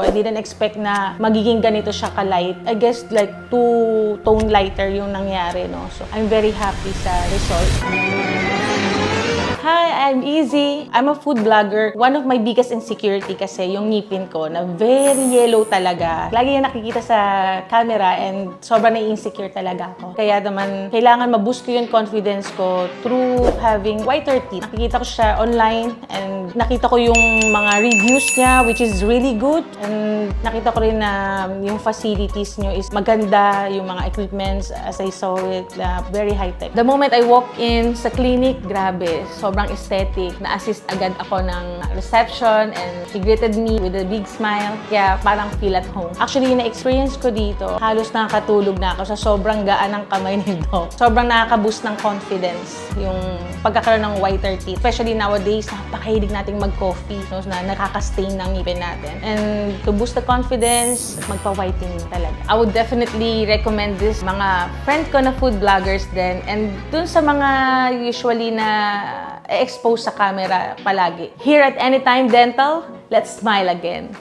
I didn't expect na magiging ganito siya ka-light. I guess like 2-tone lighter yung nangyari, no? So I'm very happy sa result. Hi, I'm Izzy. I'm a food vlogger. One of my biggest insecurity kasi yung ngipin ko na very yellow talaga. Lagi yung nakikita sa camera and sobrang na-insecure talaga ako. Kaya naman, kailangan ma-boost ko yung confidence ko through having whiter teeth. Nakikita ko siya online and nakita ko yung mga reviews niya which is really good. And nakita ko rin na yung facilities niyo is maganda, yung mga equipments as I saw it, very high-tech. The moment I walk in sa clinic, grabe, sobrang aesthetic. Na-assist agad ako ng reception and he greeted me with a big smile. Kaya parang feel at home. Actually, yung na-experience ko dito, halos nakakatulog na ako sa sobrang gaan ng kamay ni Doc. Sobrang nakaka-boost ng confidence yung pagkakaroon ng whiter teeth. Especially nowadays, napakahilig nating mag-coffee, no, na nakaka-stain ng ngipin natin. And to boost the confidence, magpa-whitening talaga. I would definitely recommend this mga friend ko na food vloggers din. And dun sa mga usually na expose sa camera palagi. Here at Anytime Dental, let's smile again.